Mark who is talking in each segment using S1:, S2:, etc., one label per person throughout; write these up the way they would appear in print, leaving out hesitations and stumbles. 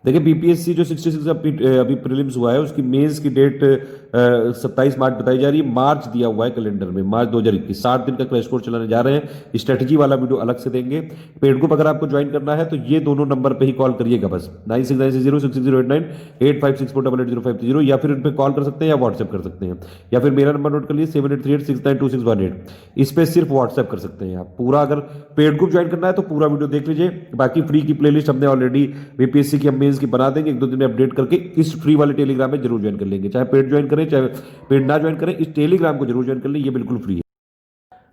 S1: देखिए बीपीएससी जो 66 अभी प्रीलिम्स हुआ है उसकी मेंस की डेट 27 मार्च बताई जा रही है। मार्च दिया हुआ है कैलेंडर में, मार्च 2021। 60 दिन का क्रैश कोर्स चलाने जा रहे हैं। स्ट्रेटजी वाला वीडियो अलग से देंगे। पेड ग्रुप अगर आपको ज्वाइन करना है तो ये दोनों नंबर पे ही कॉल करिएगा बस, 9696066089 8564880530, या फिर उन पर कॉल कर सकते हैं या व्हाट्सएप कर सकते हैं, या फिर मेरा नंबर नोट कर लिए 7838692618। इस पे सिर्फ व्हाट्सएप कर सकते हैं आप। पूरा अगर पेड ग्रुप ज्वाइन करना है तो पूरा वीडियो देख लीजिए। बाकी फ्री की प्लेलिस्ट हमने ऑलरेडी बीपीएससी की मेंस की बना देंगे, 1-2 दिन में अपडेट करके इस फ्री वाले टेलीग्राम में जरूर ज्वाइन कर लेंगे। चाहे पेड ज्वाइन करें चाहे पेड ना ज्वाइन करें, इस टेलीग्राम को जरूर ज्वाइन कर लें, ये बिल्कुल फ्री है।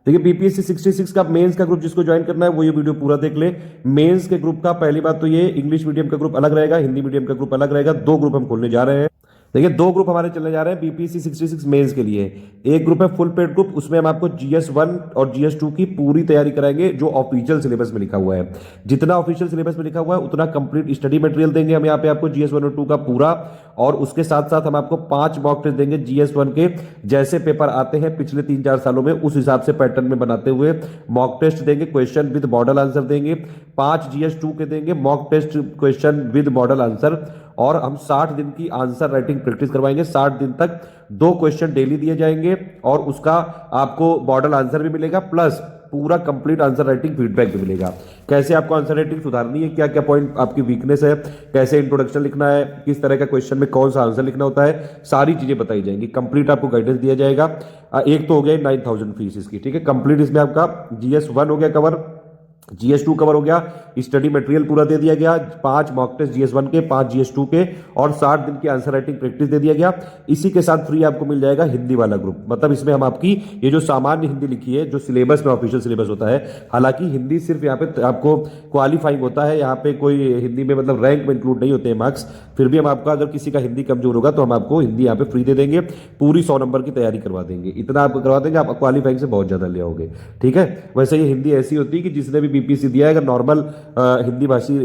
S1: देखिए बीपीएससी 66 का मेंस का ग्रुप जिसको ज्वाइन करना है वो ये वीडियो पूरा देख ले। मेंस के ग्रुप का पहली बात तो ये इंग्लिश मीडियम का ग्रुप अलग रहेगा, हिंदी मीडियम का ग्रुप अलग रहेगा। 2 ग्रुप हम खोलने जा रहे हैं। देखिए 2 ग्रुप हमारे चलने जा रहे हैं बीपीएससी 66 मेंस के लिए। एक ग्रुप है फुल पेड ग्रुप, उसमें हम आपको GS1 और GS2 की पूरी तैयारी कराएंगे जो ऑफिशियल सिलेबस में लिखा हुआ है। जितना ऑफिशियल सिलेबस में लिखा हुआ है उतना कंप्लीट स्टडी मटेरियल देंगे हम यहाँ पे आपको GS1 और 2 का पूरा। और उसके साथ साथ हम आपको 5 मॉक टेस्ट देंगे GS1 के, जैसे पेपर आते हैं पिछले 3-4 सालों में उस हिसाब से पैटर्न में बनाते हुए मॉक टेस्ट देंगे, क्वेश्चन विद मॉडल आंसर देंगे। 5 GS2 के देंगे mock test question with model answer. और हम 60 दिन की आंसर राइटिंग प्रैक्टिस करवाएंगे। 60 दिन तक 2 क्वेश्चन डेली दिए जाएंगे और उसका आपको मॉडल आंसर भी मिलेगा, प्लस पूरा कंप्लीट आंसर राइटिंग फीडबैक भी मिलेगा। कैसे आपको आंसर राइटिंग सुधारनी है, क्या क्या पॉइंट आपकी वीकनेस है, कैसे इंट्रोडक्शन लिखना है, किस तरह का क्वेश्चन में कौन सा आंसर लिखना होता है, सारी चीजें बताई जाएंगी। कंप्लीट आपको गाइडेंस दिया जाएगा। एक तो हो गया 9000 फीस इसकी, ठीक है। कंप्लीट इसमें आपका GS1 हो गया कवर, GS2 कवर हो गया, स्टडी मटेरियल पूरा दे दिया गया, 5 मॉक टेस्ट GS1 के, 5 GS2 के और 60 दिन की आंसर राइटिंग प्रैक्टिस दे दिया गया। इसी के साथ फ्री आपको मिल जाएगा हिंदी वाला ग्रुप। मतलब इसमें हम आपकी ये जो सामान्य हिंदी लिखी है जो सिलेबस में ऑफिशियल सिलेबस होता है, हालांकि हिंदी सिर्फ यहाँ पे आपको क्वालिफाइंग होता है, यहाँ पे कोई हिंदी में मतलब रैंक में इंक्लूड नहीं होते हैं मार्क्स। फिर भी हम आपका अगर किसी का हिंदी कमजोर होगा तो हम आपको हिंदी यहाँ पे फ्री दे देंगे, पूरी 100 नंबर की तैयारी करवा देंगे। इतना आपको करवा देंगे आप क्वालिफाइंग से बहुत ज्यादा ले आओगे, ठीक है। वैसे ये हिंदी ऐसी होती है कि जिसने भी बीपीएससी दिया है, अगर नॉर्मल हिंदी भाषी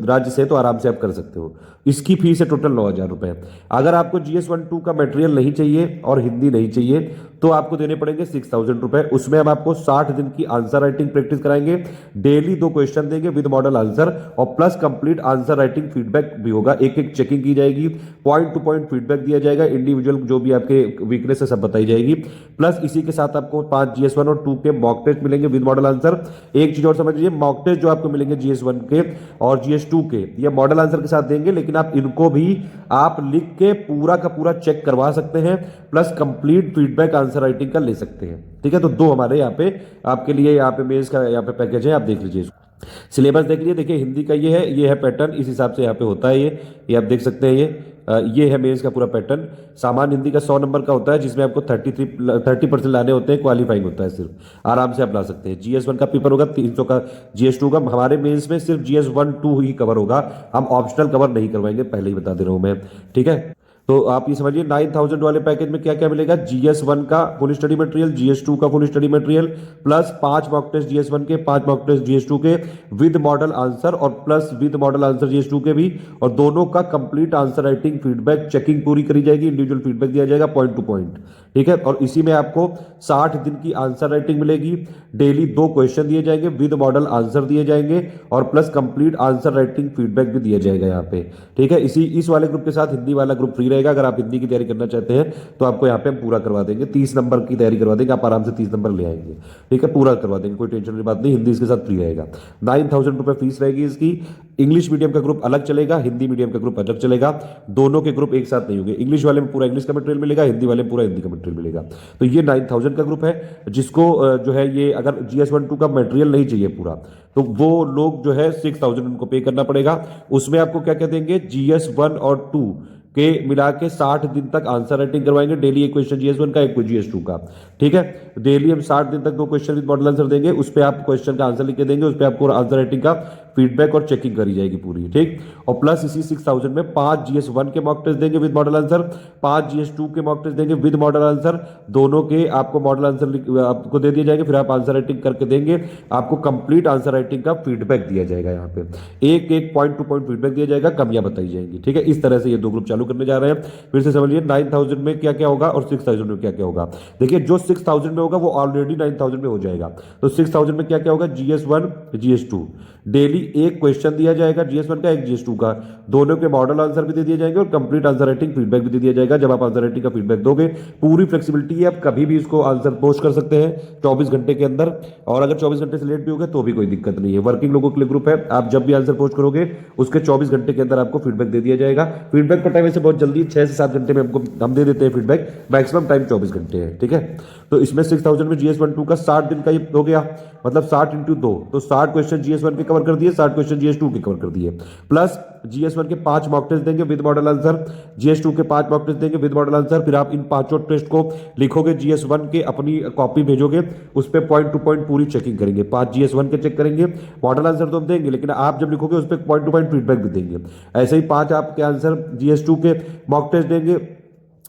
S1: राज्य से तो आराम से आप कर सकते हो। इसकी फीस है टोटल 9000 रुपए। अगर आपको GS1-2 का मटेरियल नहीं चाहिए और हिंदी नहीं चाहिए तो आपको देने पड़ेंगे 6000 रुपए। उसमें हम आपको 60 दिन की आंसर राइटिंग प्रैक्टिस कराएंगे, डेली 2 क्वेश्चन देंगे विद मॉडल आंसर और plus complete answer writing feedback भी होगा। एक एक चेकिंग की जाएगी, पॉइंट टू पॉइंट फीडबैक दिया जाएगा, इंडिविजुअल जो भी आपके वीकनेस है सब बताई जाएगी। प्लस इसी के साथ आपको 5 GS1 और 2 के मॉक टेस्ट मिलेंगे विद मॉडल आंसर। एक चीज और समझ लीजिए, मॉक टेस्ट जो आपको मिलेंगे GS1 के और GS2 के, ये मॉडल आंसर के साथ देंगे, लेकिन आप इनको भी आप लिख के पूरा का पूरा चेक करवा सकते हैं, plus complete feedback answer writing का ले सकते हैं, ठीक है। तो 2 हमारे यहाँ पे आपके लिए यहाँ पे मेंस का यहाँ पे पैकेज है, आप देख लीजिए। सिलेबस देख लीजिए, देखिए हिंदी का ये है पैटर्न, इस हिसाब से यहाँ पे होता है। ये आप देख सकते हैं। ये है मेंस का पूरा पैटर्न। सामान्य हिंदी का 100 नंबर का होता है, जिसमें आपको 30% लाने होते हैं, क्वालिफाइंग होता है सिर्फ, आराम से आप ला सकते हैं। GS1 का पेपर होगा 300 का, GS2 का। हमारे मेंस में सिर्फ GS1-2 ही कवर होगा, हम ऑप्शनल कवर नहीं करवाएंगे, पहले ही बता दे रहा हूं मैं, ठीक है। तो आप ये समझिए 9000 वाले पैकेज में क्या क्या मिलेगा। GS1 का फुल स्टडी मटेरियल, GS2 का full study material, plus 5 mock test GS1 के, 5 मॉक टेस्ट GS2 के विद मॉडल आंसर और plus with model answer GS2 के भी, और दोनों का complete answer writing feedback checking पूरी करी जाएगी, इंडिविजुअल फीडबैक दिया जाएगा पॉइंट टू पॉइंट, ठीक है। और इसी में आपको 60 दिन की आंसर राइटिंग मिलेगी, डेली 2 क्वेश्चन दिए जाएंगे विद मॉडल आंसर दिए जाएंगे और plus complete answer writing feedback भी दिया जाएगा यहाँ पे, ठीक है। इस वाले ग्रुप के साथ हिंदी वाला ग्रुप फ्री रहेगा। अगर आप हिंदी की तैयारी करना चाहते हैं तो आपको यहाँ पे हम पूरा करवा देंगे, 30 नंबर की तैयारी करवा देंगे, आप आराम से 30 नंबर ले आएंगे, ठीक है। पूरा करवा देंगे, कोई टेंशन की बात नहीं। हिंदी इसके साथ फ्री रहेगा। 9000 रुपए फीस रहेगी इसकी। इंग्लिश मीडियम का ग्रुप अलग चलेगा, हिंदी मीडियम का ग्रुप अलग चलेगा। दोनों के ग्रुप एक साथ नहीं होंगे। इंग्लिश वाले में पूरा इंग्लिश का मटेरियल मिलेगा, हिंदी वाले में पूरा हिंदी का मटेरियल मिलेगा। तो ये 9000 का ग्रुप है। जिसको जो है ये अगर GS1-2 का मटेरियल नहीं चाहिए पूरा, तो वो लोग जो है 6000 उनको पे करना पड़ेगा। उसमें आपको क्या क्या देंगे, GS1 और 2 के मिला के 60 दिन तक आंसर राइटिंग करवाएंगे, डेली एक क्वेश्चन GS1 का, एक GS2 का, ठीक है। डेली हम 60 दिन तक 2 क्वेश्चन विद मॉडल आंसर देंगे, उस पर आप क्वेश्चन का आंसर लिख के देंगे, उस पर आपको आंसर राइटिंग का फीडबैक और चेकिंग करी जाएगी पूरी, ठीक। और प्लस इसी 6000 में 5 GS1 के मॉक टेस्ट देंगे विद मॉडल आंसर, 5 GS2 के मॉक टेस्ट देंगे विद मॉडल आंसर। दोनों के आपको मॉडल आंसर आपको दे दिया जाएगा, फिर आप आंसर राइटिंग करके देंगे, आपको कंप्लीट आंसर राइटिंग का फीडबैक दिया जाएगा। यहाँ पे एक एक पॉइंट टू पॉइंट फीडबैक दिया जाएगा, कमियां बताई जाएंगी, ठीक है। इस तरह से ये 2 ग्रुप चालू करने जा रहे हैं। फिर से समझिए 9000 में क्या क्या होगा और 6000 में क्या क्या होगा। देखिए जो 6000 में होगा वो ऑलरेडी 9000 में हो जाएगा। तो 6000 में क्या क्या होगा, GS1 GS2 डेली एक क्वेश्चन दिया जाएगा GS1 का, एक GS2 का, दोनों के मॉडल आंसर भी दे दिए जाएंगे और कंप्लीट आंसर राइटिंग फीडबैक भी दे दिया जाएगा। जब आप आंसर राइटिंग का फीडबैक दोगे, पूरी फ्लेक्सिबिलिटी है, आप कभी भी इसको आंसर पोस्ट कर सकते हैं 24 घंटे के अंदर, और अगर 24 घंटे से लेट भी हो गए तो भी कोई दिक्कत नहीं है। वर्किंग लोगों के लिए ग्रुप है, आप जब भी आंसर पोस्ट करोगे उसके 24 घंटे के अंदर आपको फीडबैक दे दिया जाएगा। फीडबैक का टाइम ऐसे बहुत जल्दी 6 से 7 घंटे में हम दे देते हैं फीडबैक, मैक्सिमम टाइम 24 घंटे है, ठीक है। तो इसमें 6000 में GS1-2 का 60 दिन का ये हो गया, मतलब 60 इंटू 2, तो 60 क्वेश्चन GS1 के कवर कर दिए, 60 क्वेश्चन GS2 के कवर कर दिए, प्लस GS1 के 5 मॉक टेस्ट देंगे विद मॉडल आंसर, GS2 के 5 मॉक टेस्ट देंगे विद मॉडल आंसर। फिर आप इन पांचों टेस्ट को लिखोगे, GS1 के अपनी कॉपी भेजोगे, उस पर पॉइंट टू पॉइंट पूरी चेकिंग करेंगे, 5 GS1 के चेक करेंगे, मॉडल आंसर तो हम देंगे, लेकिन आप जब लिखोगे उस पर पॉइंट टू पॉइंट फीडबैक भी देंगे। ऐसे ही 5 आपके आंसर GS2 के मॉक टेस्ट देंगे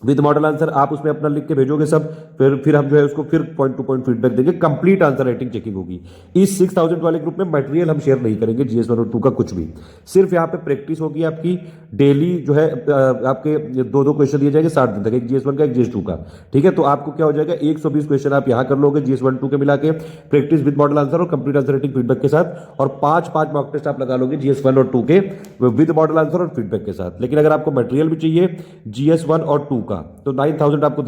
S1: विद मॉडल आंसर, आप उसमें अपना लिख के भेजोगे सब, फिर हम जो है उसको फिर पॉइंट टू पॉइंट फीडबैक देंगे, कंप्लीट आंसर राइटिंग चेकिंग होगी। इस 6000 वाले ग्रुप में मटेरियल हम शेयर नहीं करेंगे GS1 और 2 का कुछ भी, सिर्फ यहाँ पे प्रैक्टिस होगी आपकी डेली जो है। आपके 2-2 क्वेश्चन दिए जाएंगे 60 दिन तक, एक GS1 का, एक GS2 का, ठीक है। तो आपको क्या हो जाएगा, 120 क्वेश्चन आप यहाँ कर लोगे GS1-2 के मिला के, प्रैक्टिस विद मॉडल आंसर और कंप्लीट आंसर राइटिंग फीडबैक के साथ, और 5 मॉक टेस्ट आप लगा लोगे GS1 और 2 के विद मॉडल आंसर और फीडबैक के साथ। लेकिन अगर आपको मटेरियल भी चाहिए GS1 और 2 का, तो 9000 आपको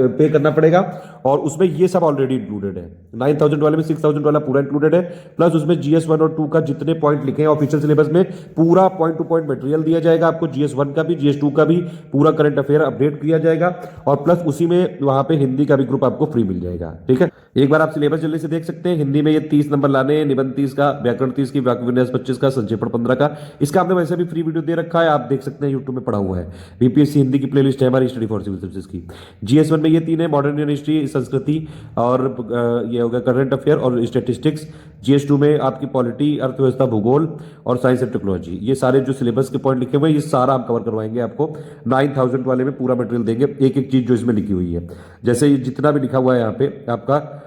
S1: पे करना पड़ेगा, और उसमें ये सब ऑलरेडी इंक्लूडेड है। 9000 वाले में 6000 वाला पूरा इंक्लूडेड है, प्लस उसमें GS1 और 2 का जितने पॉइंट लिखे हैं ऑफिशियल सिलेबस में, पूरा पॉइंट टू पॉइंट मटेरियल दिया जाएगा आपको, GS1 का भी GS2 का भी, पूरा करंट अफेयर अपडेट किया जाएगा, और प्लस उसी में वहां पे हिंदी का भी ग्रुप आपको फ्री मिल जाएगा, ठीक है। एक बार आप सिलेबस जल्दी से देख सकते हैं। हिंदी में ये 30 नंबर लाने हैं, निबंध 30 का, व्याकरण 30 की, वाक्य विन्यास 25 का, संक्षेपण 15 का। इसका हमने वैसे भी फ्री वीडियो दे रखा है, आप देख सकते हैं, यूट्यूब में पड़ा हुआ है। BPSC हिंदी की प्लेलिस्ट है हमारी, स्टडी फॉर सिविल सर्विसेज की। GS1 में ये 3 है, मॉडर्न इंडियन हिस्ट्री, संस्कृति, और ये होगा करंट अफेयर और स्टैटिस्टिक्स। GS2 में आपकी पॉलिटी, अर्थव्यवस्था, भूगोल और साइंस एंड टेक्नोलॉजी। ये सारे जो सिलेबस के पॉइंट लिखे हुए हैं, ये सारा हम कवर करवाएंगे आपको। 9000 वाले में पूरा मटेरियल देंगे, एक एक चीज जो इसमें लिखी हुई है, जैसे ये जितना भी लिखा हुआ है यहाँ पे आपका,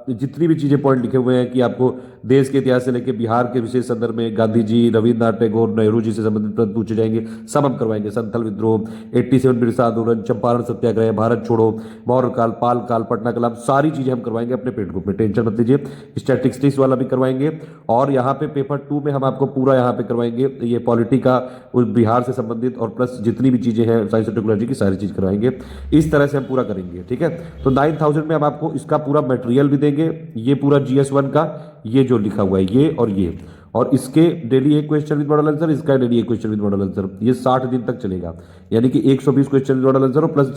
S1: जितनी भी चीजें पॉइंट लिखे हुए हैं कि आपको देश के इतिहास से लेकर बिहार के विशेष संदर्भ में गांधी जी, रविन्द्रनाथ टैगोर, नेहरू जी से संबंधित प्रश्न पूछे जाएंगे, सब हम करवाएंगे। संथल विद्रोह, 87 बिरसा आंदोलन, चंपारण सत्याग्रह, भारत छोड़ो, मौर्य काल, पाल काल, पटना कलाम, सारी चीजें हम करवाएंगे अपने पेड ग्रुप में, टेंशन मत लीजिए। स्टैटिस्टिक्स वाला भी करवाएंगे, और यहाँ पे पेपर 2 में हम आपको पूरा यहाँ पे करवाएंगे ये पॉलिटी का, उस बिहार से संबंधित, और प्लस जितनी भी चीजें हैं साइंस और टेक्नोलॉजी की सारी चीज करवाएंगे। इस तरह से हम पूरा करेंगे, ठीक है। तो 9000 में हम आपको इसका पूरा मटेरियल भी देंगे, ये पूरा GS1 का, ये जो लिखा हुआ है ये और ये, और इसके डेली एक क्वेश्चन विद मॉडल आंसर, इसका डेली एक क्वेश्चन विद मॉडल आंसर, ये 60 दिन तक चलेगा, यानी कि 120 क्वेश्चन विद मॉडल आंसर, और प्लस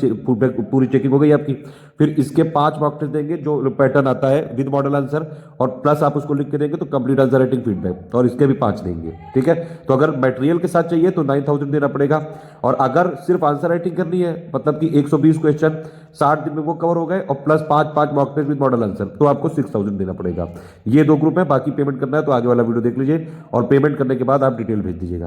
S1: पूरी चेकिंग हो गई आपकी। फिर इसके 5 मॉक टेस्ट देंगे जो पैटर्न आता है विद मॉडल आंसर, और प्लस आप उसको लिख के देंगे तो कंप्लीट आंसर राइटिंग फीडबैक, और इसके भी 5 देंगे, ठीक है। तो अगर मटेरियल के साथ चाहिए तो 9000 देना पड़ेगा, और अगर सिर्फ आंसर राइटिंग करनी है, मतलब कि 120 क्वेश्चन 60 दिन में वो कवर हो गए, और plus 5 mock test with model answer, तो आपको 6000 देना पड़ेगा। ये 2 ग्रुप है, बाकी पेमेंट करना है तो आगे वाला वीडियो देख लीजिए, और पेमेंट करने के बाद आप डिटेल भेज दीजिएगा।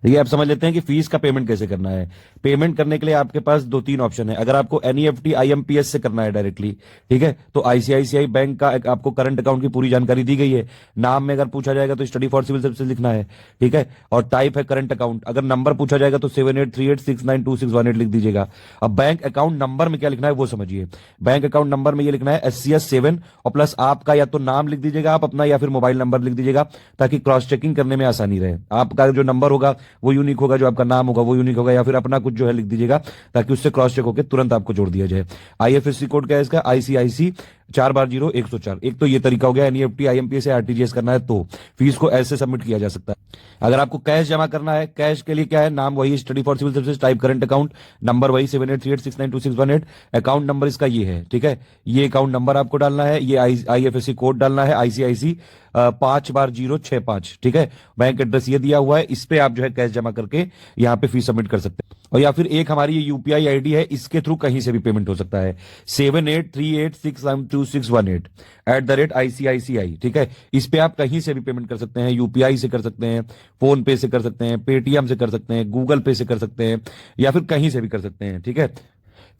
S1: देखिए, आप समझ लेते हैं कि फीस का पेमेंट कैसे करना है। पेमेंट करने के लिए आपके पास 2-3 ऑप्शन है। अगर आपको NEFT IMPS से करना है डायरेक्टली, ठीक है, तो ICICI बैंक का आपको करंट अकाउंट की पूरी जानकारी दी गई है। नाम में अगर पूछा जाएगा तो स्टडी फॉर सिविल सर्विसेज लिखना है, ठीक है, और टाइप है करंट अकाउंट। अगर नंबर पूछा जाएगा तो 7838692618 लिख दीजिएगा। अब बैंक अकाउंट नंबर में क्या लिखना है वो समझिए। बैंक अकाउंट नंबर में ये लिखना है SCS7, और प्लस आपका या तो नाम लिख दीजिएगा आप अपना, या फिर मोबाइल नंबर लिख दीजिएगा, ताकि क्रॉस चेकिंग करने में आसानी रहे। आपका जो नंबर होगा वो यूनिक होगा, जो आपका नाम होगा वो यूनिक होगा, या फिर अपना कुछ जो है लिख दीजिएगा, ताकि उससे क्रॉस चेक होकर तुरंत आपको जोड़ दिया जाए। IFSC कोड क्या है इसका, ICIC 4/0-104। एक तो ये तरीका हो गया, NEFT IMPS से RTGS करना है तो फीस को ऐसे सबमिट किया जा सकता है। अगर आपको कैश जमा करना है, कैश के लिए क्या है, नाम वही study for civil services, type current account, number वही 7838692618, अकाउंट नंबर इसका ये है, ठीक है। ये अकाउंट नंबर आपको डालना है, ये IFSC कोड डालना है, ICIC 5/065, ठीक है। बैंक एड्रेस ये दिया हुआ है, इस पे आप जो है कैश जमा करके यहाँ पे फीस सबमिट कर सकते हैं। और या फिर एक हमारी ये UPI ID है, इसके थ्रू कहीं से भी पेमेंट हो सकता है, 7838692618 @ICICI, ठीक है। इस पे आप कहीं से भी पेमेंट कर सकते हैं, UPI से कर सकते हैं, फोन पे से कर सकते हैं, पेटीएम से कर सकते हैं, गूगल पे से कर सकते हैं, या फिर कहीं से भी कर सकते हैं, ठीक है।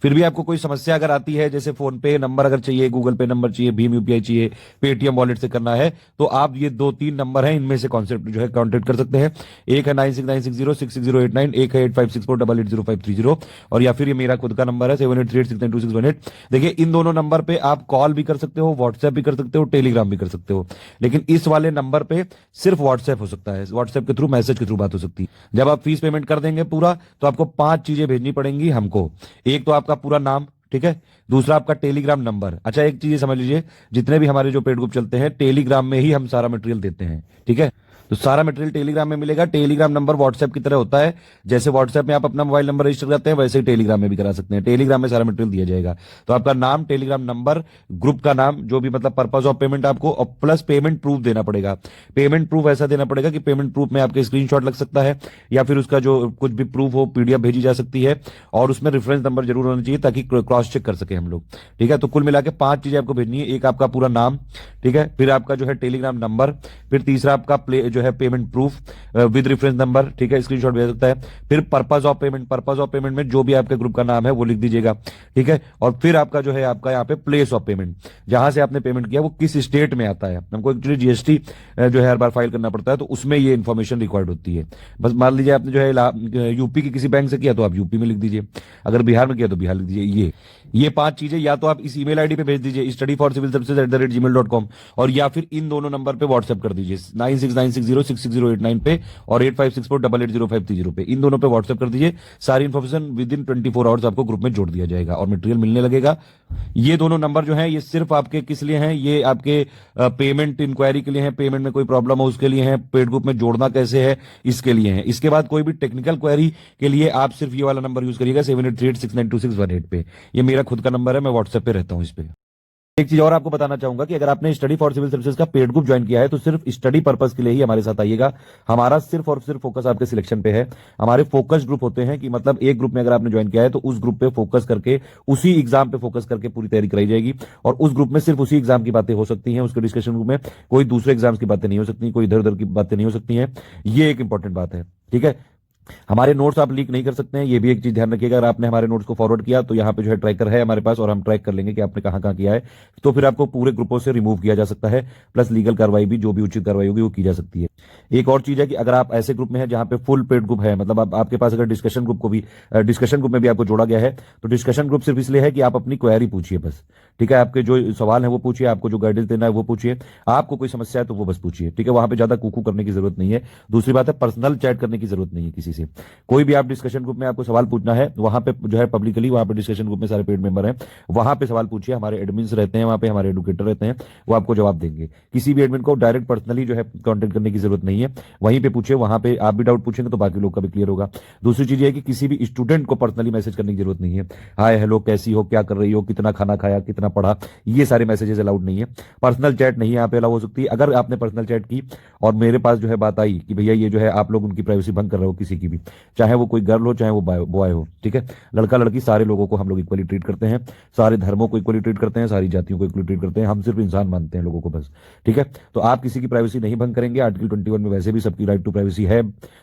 S1: फिर भी आपको कोई समस्या अगर आती है, जैसे फोन पे नंबर अगर चाहिए, गूगल पे नंबर चाहिए, भीम यूपीआई चाहिए, पेटीएम वॉलेट से करना है, तो आप ये 2-3 नंबर हैं, इनमें से कॉन्सेप्ट जो है कांटेक्ट कर सकते हैं। एक है 9696066089, एक है 8564880530, और या फिर ये मेरा खुद का नंबर है 7838692618। देखिए, इन दोनों नंबर पे आप कॉल भी कर सकते हो, व्हाट्सएप भी कर सकते हो, टेलीग्राम भी कर सकते हो, लेकिन इस वाले नंबर पे सिर्फ व्हाट्सएप हो सकता है, व्हाट्सएप के थ्रू, मैसेज के थ्रू बात हो सकती है। जब आप फीस पेमेंट कर देंगे पूरा, तो आपको 5 चीजें भेजनी पड़ेंगी हमको। एक तो आपका पूरा नाम, ठीक है, दूसरा आपका टेलीग्राम नंबर। अच्छा, एक चीज समझ लीजिए, जितने भी हमारे जो पेड ग्रुप चलते हैं, टेलीग्राम में ही हम सारा मटेरियल देते हैं, ठीक है। तो सारा मटेरियल टेलीग्राम में मिलेगा। टेलीग्राम नंबर व्हाट्सएप की तरह होता है, जैसे व्हाट्सएप में आप अपना मोबाइल नंबर रजिस्टर करते हैं, वैसे ही टेलीग्राम में भी करा सकते हैं। टेलीग्राम में सारा मटेरियल दिया जाएगा। तो आपका नाम, टेलीग्राम नंबर, ग्रुप का नाम, जो भी मतलब पर्पज ऑफ पेमेंट आपको, और प्लस पेमेंट प्रूफ देना पड़ेगा। पेमेंट प्रूफ ऐसा देना पड़ेगा कि पेमेंट प्रूफ में आपके स्क्रीनशॉट लग सकता है, या फिर उसका जो कुछ भी प्रूफ हो, पीडीएफ भेजी जा सकती है, और उसमें रेफरेंस नंबर जरूर होना चाहिए ताकि क्रॉस चेक कर सके हम लोग, ठीक है। तो कुल मिला के 5 चीजें आपको भेजनी है। एक आपका पूरा नाम, ठीक है, फिर आपका जो है टेलीग्राम नंबर, फिर तीसरा आपका जो है payment proof with reference number, ठीक है, स्क्रीनशॉट भेज सकता है। फिर purpose of payment, purpose of payment में जो भी आपके ग्रुप का नाम है वो लिख दीजिएगा, ठीक है। और फिर आपका जो है आपका यहाँ पे प्लेस ऑफ पेमेंट, जहां से आपने पेमेंट किया वो किस स्टेट में आता है। हमको एक्चुअली जीएसटी जो है हर बार फाइल करना पड़ता है, तो उसमें ये इन्फॉर्मेशन रिक्वायर्ड होती है। बस मान लीजिए आपने जो है यूपी की किसी बैंक से किया तो आप यूपी में लिख दीजिए, अगर बिहार में किया तो बिहार लिख दीजिए। ये 5 चीजें या तो आप इस ईमेल आईडी पे भेज दीजिए, studyforcivilservices@gmail.com, और या फिर इन दोनों नंबर पे व्हाट्सएप कर दीजिए 9696066089 पे और 8564880530 पे। इन दोनों पे व्हाट्सएप कर दीजिए। सारी इन्फॉर्मेशन विद इन 24 आवर्स आपको ग्रुप में जोड़ दिया जाएगा और मटेरियल मिलने लगेगा। ये दोनों नंबर जो है ये सिर्फ आपके किस लिए हैं, ये आपके पेमेंट इंक्वायरी के लिए है, पेमेंट में कोई प्रॉब्लम हो उसके लिए है, पेड ग्रुप में जोड़ना कैसे है इसके लिए है। इसके बाद कोई भी टेक्निकल क्वेरी के लिए आप सिर्फ ये वाला नंबर यूज करिएगा 7838692618 पे। ये मेरा खुद का नंबर है, मैं व्हाट्सएप पे रहता हूँ इस पे। एक चीज और आपको बताना चाहूंगा कि अगर आपने स्टडी फॉर सिविल सर्विसेज का पेड ग्रुप ज्वाइन किया है तो सिर्फ स्टडी पर्पस के लिए ही हमारे साथ आइएगा। हमारा सिर्फ और सिर्फ फोकस आपके सिलेक्शन पे है। हमारे फोकस ग्रुप होते हैं कि मतलब एक ग्रुप में अगर आपने ज्वाइन किया है तो उस ग्रुप पे फोकस करके, उसी एग्जाम पे फोकस करके पूरी तैयारी कराई जाएगी, और उस ग्रुप में सिर्फ उसी एग्जाम की बातें हो सकती हैं। उसके डिस्कशन ग्रुप में कोई दूसरे एग्जाम की बातें नहीं हो सकती, कोई इधर उधर की बातें नहीं हो सकती हैं। ये एक इंपॉर्टेंट बात है, ठीक है। हमारे नोट्स आप लीक नहीं कर सकते हैं, ये भी एक चीज ध्यान रखिएगा। अगर आपने हमारे नोट्स को फॉरवर्ड किया तो यहाँ पे जो है ट्रैकर है हमारे पास, और हम ट्रैक कर लेंगे कि आपने कहाँ कहाँ किया है, तो फिर आपको पूरे ग्रुपों से रिमूव किया जा सकता है। प्लस लीगल कार्रवाई भी, जो भी उचित कार्रवाई होगी वो की जा सकती है। एक और चीज है कि अगर आप ऐसे ग्रुप में है जहां पे फुल पेड ग्रुप है, मतलब आपके पास अगर डिस्कशन ग्रुप को भी, डिस्कशन ग्रुप में भी आपको जोड़ा गया है, तो डिस्कशन ग्रुप सिर्फ इसलिए है कि आप अपनी क्वेरी पूछिए बस, ठीक है। आपके जो सवाल है वो पूछिए, आपको जो गाइडेंस देना है वो पूछिए, आपको कोई समस्या है तो वो बस पूछिए, ठीक है। वहां पे ज्यादा कुकू करने की जरूरत नहीं है। दूसरी बात है, पर्सनल चैट करने की जरूरत नहीं है किसी से। कोई भी आप डिस्कशन ग्रुप में आपको सवाल पूछना है, वहां पे जो है पब्लिकली, वहां पे डिस्कशन ग्रुप में सारे पेड मेंबर हैं, वहां पे सवाल पूछिए। हमारे एडमिन्स रहते हैं वहां पे, हमारे एडुकेटर रहते हैं, वो आपको जवाब देंगे। किसी भी एडमिन को डायरेक्ट पर्सनली जो है कांटेक्ट करने की जरूरत नहीं है, वहीं पे पूछिए। वहां पे आप भी डाउट पूछेंगे तो बाकी लोग का भी क्लियर होगा। दूसरी चीज है कि किसी भी स्टूडेंट को पर्सनली मैसेज करने की जरूरत नहीं है। हाय हेलो, कैसी हो, क्या कर रही हो, कितना खाना खाया, कितना पढ़ा, ये सारे मैसेजेस अलाउड नहीं है। पर्सनल चैट नहीं यहाँ पे अलाउ हो सकती। अगर आपने पर्सनल चैट की और मेरे पास जो है बात आई कि भैया ये जो है आप लोग उनकी प्राइवेसी भंग कर रहे हो, किसी की भी, चाहे वो कोई गर्ल हो चाहे वो बॉय हो, ठीक है। लड़का लड़की सारे लोगों को हम लोग इक्वली ट्रीट करते हैं, सारे धर्मों को इक्वली ट्रीट करते हैं, सारी जातियों को इक्वली ट्रीट करते हैं। हम सिर्फ इंसान मानते हैं लोगों को बस, ठीक है। तो आप किसी की प्राइवेसी नहीं भंग करेंगे। आर्टिकल 21 में वैसे भी सबकी राइट टू प्राइवेसी है,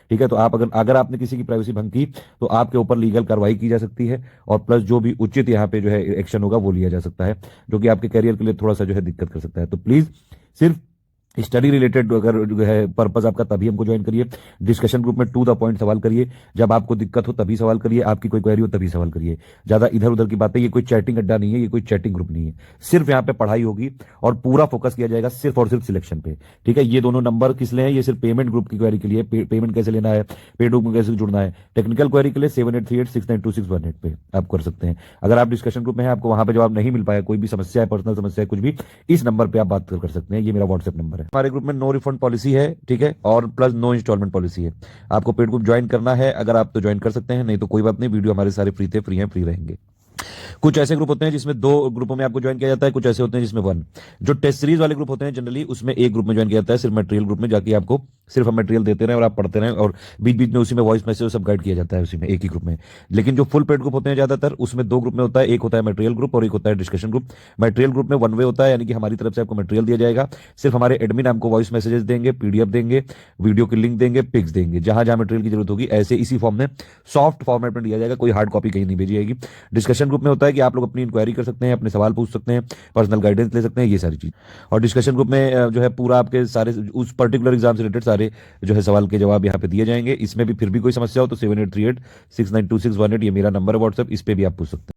S1: ठीक है। तो आप अगर आपने किसी की प्राइवेसी भंग की तो आपके ऊपर लीगल कार्रवाई की जा सकती है, और प्लस जो भी उचित यहाँ पे जो है एक्शन होगा वो लिया जा सकता है, जो कि आपके करियर के लिए थोड़ा सा जो है दिक्कत कर सकता है। तो प्लीज सिर्फ स्टडी रिलेटेड अगर जो है पर्पस आपका, तभी हमको ज्वाइन करिए। डिस्कशन ग्रुप में टू द पॉइंट सवाल करिए, जब आपको दिक्कत हो तभी सवाल करिए, आपकी कोई क्वेरी हो तभी सवाल करिए। ज्यादा इधर उधर की बातें, ये कोई चैटिंग अड्डा नहीं है, ये कोई चैटिंग ग्रुप नहीं है। सिर्फ यहाँ पे पढ़ाई होगी और पूरा फोकस किया जाएगा सिर्फ और सिर्फ सिलेक्शन पे, ठीक है। ये दोनों नंबर किस लिए हैं, ये सिर्फ पेमेंट ग्रुप की क्वेरी के लिए, पेमेंट कैसे लेना है, पेड ग्रुप में कैसे जुड़ना है। टेक्निकल क्वेरी के लिए 7838692618 पे आप कर सकते हैं। अगर आप डिस्कशन ग्रुप में है, आपको वहां पे जवाब नहीं मिल पाया, कोई भी समस्या है, पर्सनल समस्या है, कुछ भी, इस नंबर पे आप बात कर सकते हैं। ये मेरा व्हाट्सएप नंबर है। हमारे ग्रुप में नो फंड पॉलिसी है, ठीक है, और प्लस नो इंस्टॉलमेंट पॉलिसी है। आपको पेड ग्रुप ज्वाइन करना है, अगर आप तो ज्वाइन कर सकते हैं, नहीं तो कोई बात नहीं। वीडियो हमारे सारे फ्री थे, फ्री हैं, फ्री रहेंगे। कुछ ऐसे ग्रुप होते हैं जिसमें 2 ग्रुपों में आपको ज्वाइन किया जाता है, कुछ ऐसे होते हैं जिसमें 1। जो टेस्ट सीरीज वाले ग्रुप होते हैं जनरली उसमें एक ग्रुप में ज्वाइन किया जाता है, सिर्फ मटेरियल ग्रुप में जाके आपको सिर्फ हम मटेरियल देते रहें और आप पढ़ते रहें, और बीच बीच में उसी में वॉइस मैसेज सब गाइड किया जाता है उसी में, एक ही ग्रुप में। लेकिन जो फुल पेड ग्रुप होते हैं ज्यादातर, उसमें दो ग्रुप में होता है, एक होता है मटेरियल ग्रुप और एक होता है डिस्कशन ग्रुप। मटेरियल ग्रुप में वन वे होता है, यानी कि हमारी तरफ से आपको मटेरियल दिया जाएगा, सिर्फ हमारे एडमिन आपको वॉइस मैसेजेस देंगे, पीडीएफ देंगे, वीडियो की लिंक देंगे, पिक्स देंगे, जहां जहां मटेरियल की जरूरत होगी ऐसे इसी फॉर्म में सॉफ्ट फॉर्मेट में दिया जाएगा, कोई हार्ड कॉपी कहीं नहीं भेजी जाएगी। डिस्कशन ग्रुप में होता है कि आप लोग अपनी इंक्वायरी कर सकते हैं, अपने सवाल पूछ सकते हैं, पर्सनल गाइडेंस ले सकते हैं, ये सारी चीज। और डिस्कशन ग्रुप में जो है पूरा आपके सारे उस पर्टिकुलर एग्जाम से रिलेटेड सारे जो है सवाल के जवाब यहाँ पे दिए जाएंगे। इसमें भी फिर भी कोई समस्या हो तो 7838 692618 ये मेरा नंबर है व्हाट्सएप, इस पे भी आप पूछ सकते हैं।